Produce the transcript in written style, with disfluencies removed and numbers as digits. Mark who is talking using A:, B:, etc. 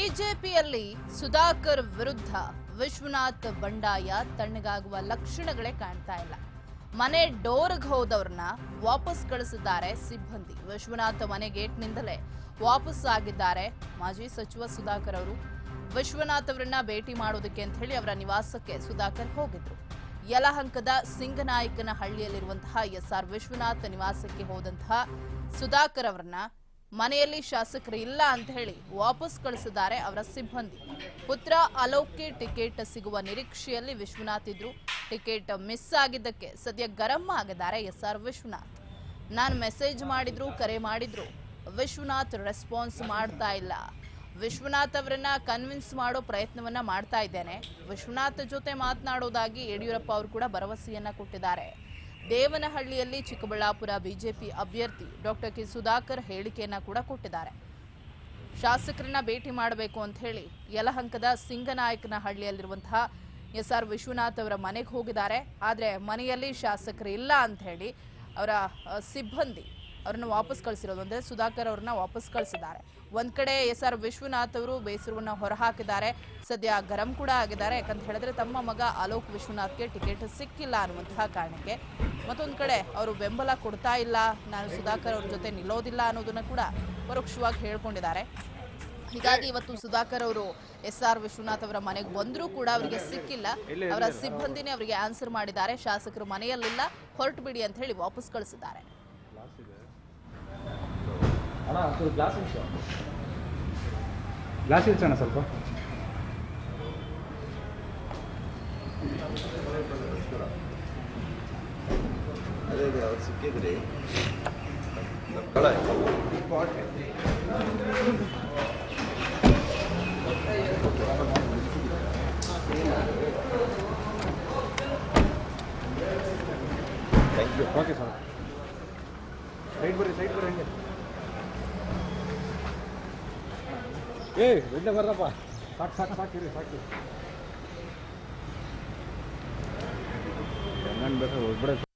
A: ಬಿಜೆಪಿಯಲ್ಲಿ ಸುಧಾಕರ್ ವಿರುದ್ಧ ವಿಶ್ವನಾಥ್ ಬಂಡಾಯ ತಣ್ಣಗಾಗುವ ಲಕ್ಷಣಗಳೇ ಕಾಣ್ತಾ ಇಲ್ಲ. ಮನೆ ಡೋರ್ಗೆ ಹೋದವ್ರನ್ನ ವಾಪಸ್ ಕಳಿಸಿದ್ದಾರೆ ಸಿಬ್ಬಂದಿ. ವಿಶ್ವನಾಥ್ ಮನೆ ಗೇಟ್ನಿಂದಲೇ ವಾಪಸ್ ಆಗಿದ್ದಾರೆ ಮಾಜಿ ಸಚಿವ ಸುಧಾಕರ್ ಅವರು. ವಿಶ್ವನಾಥ್ ಅವರನ್ನ ಭೇಟಿ ಮಾಡೋದಕ್ಕೆ ಅಂತ ಹೇಳಿ ಅವರ ನಿವಾಸಕ್ಕೆ ಸುಧಾಕರ್ ಹೋಗಿದ್ರು. ಯಲಹಂಕದ ಸಿಂಗನಾಯಕನ ಹಳ್ಳಿಯಲ್ಲಿರುವಂತಹ ಎಸ್ಆರ್ ವಿಶ್ವನಾಥ್ ನಿವಾಸಕ್ಕೆ ಹೋದಂತಹ ಸುಧಾಕರ್ ಅವರನ್ನ ಮನೆಯಲ್ಲಿ ಶಾಸಕರು ಇಲ್ಲ ಅಂತ ಹೇಳಿ ವಾಪಸ್ ಕಳಿಸಿದ್ದಾರೆ ಅವರ ಸಿಬ್ಬಂದಿ. ಪುತ್ರ ಅಲೋಕ್ಗೆ ಟಿಕೆಟ್ ಸಿಗುವ ನಿರೀಕ್ಷೆಯಲ್ಲಿ ವಿಶ್ವನಾಥ್ ಇದ್ರು. ಟಿಕೆಟ್ ಮಿಸ್ ಆಗಿದ್ದಕ್ಕೆ ಸದ್ಯ ಗರಂ ಆಗಿದ್ದಾರೆ ಎಸ್ಆರ್ ವಿಶ್ವನಾಥ್. ನಾನು ಮೆಸೇಜ್ ಮಾಡಿದ್ರು, ಕರೆ ಮಾಡಿದ್ರು, ವಿಶ್ವನಾಥ್ ರೆಸ್ಪಾನ್ಸ್ ಮಾಡ್ತಾ ಇಲ್ಲ. ವಿಶ್ವನಾಥ್ ಅವರನ್ನ ಕನ್ವಿನ್ಸ್ ಮಾಡೋ ಪ್ರಯತ್ನವನ್ನ ಮಾಡ್ತಾ ಇದ್ದೇನೆ. ವಿಶ್ವನಾಥ್ ಜೊತೆ ಮಾತನಾಡೋದಾಗಿ ಯಡಿಯೂರಪ್ಪ ಅವರು ಕೂಡ ಭರವಸೆಯನ್ನ ಕೊಟ್ಟಿದ್ದಾರೆ. ದೇವನಹಳ್ಳಿಯಲ್ಲಿ ಚಿಕ್ಕಬಳ್ಳಾಪುರ ಬಿಜೆಪಿ ಅಭ್ಯರ್ಥಿ ಡಾಕ್ಟರ್ ಕೆ ಸುಧಾಕರ್ ಹೇಳಿಕೆಯನ್ನ ಕೂಡ ಕೊಟ್ಟಿದ್ದಾರೆ. ಶಾಸಕರನ್ನ ಭೇಟಿ ಮಾಡಬೇಕು ಅಂತ ಹೇಳಿ ಯಲಹಂಕದ ಸಿಂಗನಾಯಕನ ಹಳ್ಳಿಯಲ್ಲಿರುವಂತಹ ಎಸ್ಆರ್ ವಿಶ್ವನಾಥ್ ಅವರ ಮನೆಗೆ ಹೋಗಿದ್ದಾರೆ. ಆದರೆ ಮನೆಯಲ್ಲಿ ಶಾಸಕರು ಇಲ್ಲ ಅಂತ ಹೇಳಿ ಅವರ ಸಿಬ್ಬಂದಿ ಅವ್ರನ್ನ ವಾಪಸ್ ಕಳಿಸಿರೋದು. ಅಂದರೆ ಸುಧಾಕರ್ ಅವ್ರನ್ನ ವಾಪಸ್ ಕಳಿಸಿದ್ದಾರೆ. ಒಂದ್ ಕಡೆ ಎಸ್ಆರ್ ವಿಶ್ವನಾಥ್ ಅವರು ಬೇಸರವನ್ನ ಹೊರಹಾಕಿದ್ದಾರೆ. ಸದ್ಯ ಗರಂ ಕೂಡ ಆಗಿದ್ದಾರೆ. ಯಾಕಂತ ಹೇಳಿದ್ರೆ ತಮ್ಮ ಮಗ ಅಲೋಕ್ ವಿಶ್ವನಾಥ್ಗೆ ಟಿಕೆಟ್ ಸಿಕ್ಕಿಲ್ಲ ಅನ್ನುವಂತಹ ಕಾರಣಕ್ಕೆ. ಮತ್ತೊಂದು ಕಡೆ ಅವರು ಬೆಂಬಲ ಕೊಡ್ತಾ ಇಲ್ಲ, ನಾನು ಸುಧಾಕರ್ ಅವ್ರ ಜೊತೆ ನಿಲ್ಲೋದಿಲ್ಲ ಅನ್ನೋದನ್ನ ಕೂಡ ಪರೋಕ್ಷವಾಗಿ ಹೇಳ್ಕೊಂಡಿದ್ದಾರೆ. ಹೀಗಾಗಿ ಇವತ್ತು ಸುಧಾಕರ್ ಅವರು ಎಸ್ಆರ್ ವಿಶ್ವನಾಥ್ ಅವರ ಮನೆಗೆ ಬಂದರೂ ಕೂಡ ಅವರಿಗೆ ಸಿಕ್ಕಿಲ್ಲ. ಅವರ ಸಿಬ್ಬಂದಿನೇ ಅವರಿಗೆ ಆನ್ಸರ್ ಮಾಡಿದ್ದಾರೆ. ಶಾಸಕರು ಮನೆಯಲ್ಲಿಲ್ಲ, ಹೊರಟು ಬಿಡಿ ಅಂತ ಹೇಳಿ ವಾಪಸ್ ಕಳಿಸಿದ್ದಾರೆ.
B: ಗ್ಲಾಸ್ ಇಲ್ಸೋಣ ಸ್ವಲ್ಪ.
C: ಅದೇ ಅವ್ರು ಸಿಕ್ಕಿದ್ರಿ thank you.
B: Okay sir, side ಬರ್ರಿ ಹಂಗೆ. ಒಳ್ಳೆ ಬರ್ರಪ್ಪ, ಸಾಕಿರಿ ಹೆಂಗನ್ ಬೇಕಾದ್ರೆ ಹೋಗ್ಬಿಡ.